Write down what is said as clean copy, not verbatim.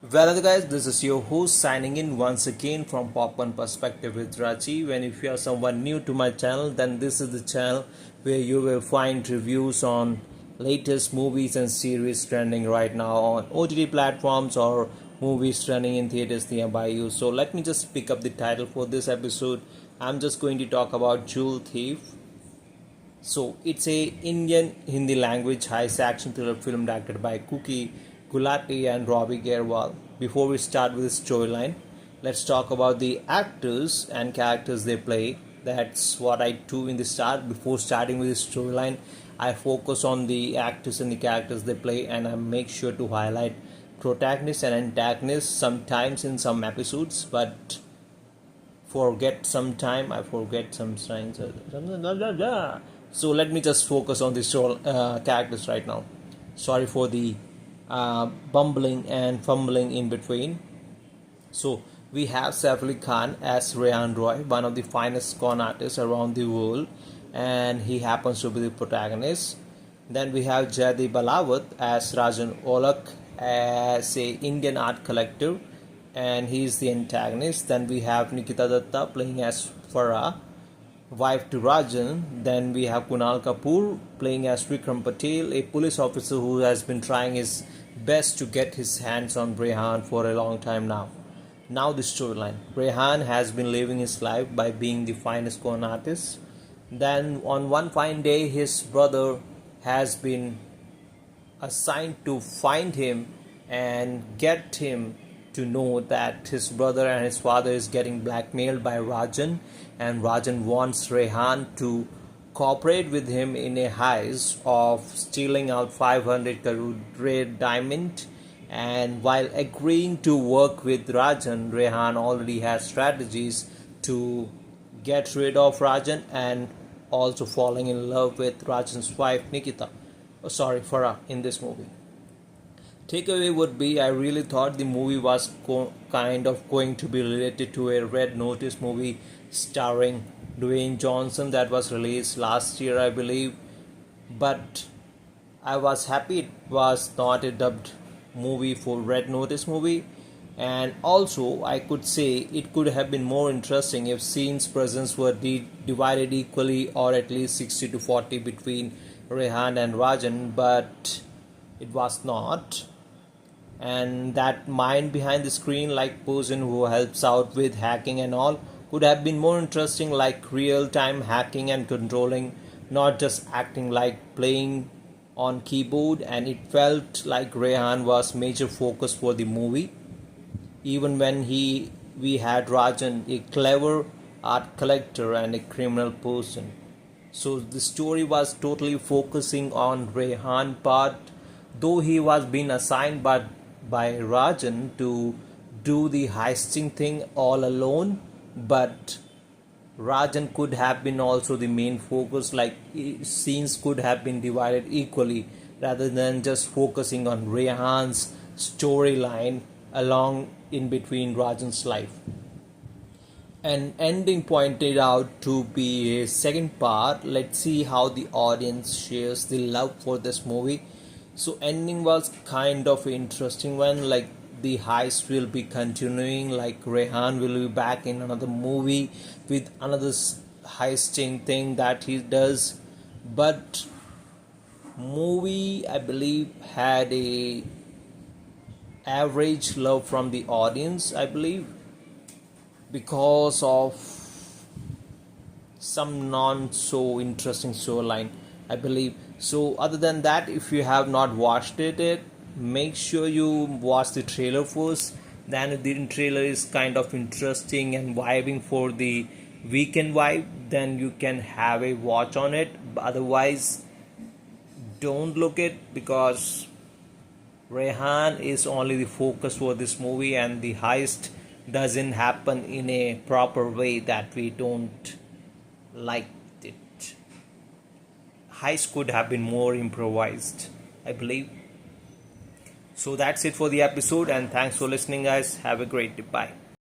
Well, hello guys, this is your host signing in once again from Popcorn Perspective with Raji. And if you are someone new to my channel, then this is the channel where you will find reviews on latest movies and series trending right now on OTT platforms or movies trending in theaters nearby you. So let me just pick up the title for this episode. I'm just going to talk about Jewel Thief. So it's a Indian Hindi language heist action thriller film directed by Kuki Gulati and Robbie Gerwal. Before we start with the storyline, let's talk about the actors and characters they play. That's what I do in the start. Before starting with the storyline, I focus on the actors and the characters they play, and I make sure to highlight protagonists and antagonists sometimes in some episodes, but I forget sometimes. So let me just focus on the characters right now. Sorry for the bumbling and fumbling in between. So we have Saif Ali Khan as Rehan Roy, one of the finest con artists around the world, and he happens to be the protagonist. Then we have Jaydeep Balawat as Rajan Olak, as a Indian art collector, and he is the antagonist. Then we have Nikita Datta playing as Farah, wife to Rajan. Then we have Kunal Kapoor playing as Vikram Patel, a police officer who has been trying his best to get his hands on Rehan for a long time now. Now the storyline. Rehan has been living his life by being the finest con artist. Then on one fine day his brother has been assigned to find him and get him to know that his brother and his father is getting blackmailed by Rajan, and Rajan wants Rehan to cooperate with him in a heist of stealing out 500 crore red diamond. And while agreeing to work with Rajan, Rehan already has strategies to get rid of Rajan and also falling in love with Rajan's wife Farah in this movie. Takeaway would be, I really thought the movie was kind of going to be related to a Red Notice movie starring Dwayne Johnson that was released last year, I believe. But I was happy it was not a dubbed movie for Red Notice movie. And also, I could say it could have been more interesting if scenes presence were divided equally, or at least 60 to 40 between Rehan and Rajan, but it was not. And that mind behind the screen, like person who helps out with hacking and all, could have been more interesting, like real time hacking and controlling, not just acting like playing on keyboard. And it felt like Rehan was major focus for the movie, even when we had Rajan, a clever art collector and a criminal person. So the story was totally focusing on Rehan part, though he was being assigned by Rajan to do the heisting thing all alone. But Rajan could have been also the main focus, like scenes could have been divided equally rather than just focusing on Rehan's storyline along in between Rajan's life. An ending pointed out to be a second part. Let's see how the audience shares the love for this movie. So ending was kind of an interesting one, like the heist will be continuing, like Rehan will be back in another movie with another heisting thing that he does. But movie, I believe, had a average love from the audience, I believe, because of some non so interesting storyline, I believe. So other than that, if you have not watched it, make sure you watch the trailer first. Then the trailer is kind of interesting and vibing for the weekend vibe, then you can have a watch on it. Otherwise, don't look it, because Rehan is only the focus for this movie, and the heist doesn't happen in a proper way that we don't like it. Heist could have been more improvised, I believe. So that's it for the episode, and thanks for listening, guys. Have a great day. Bye.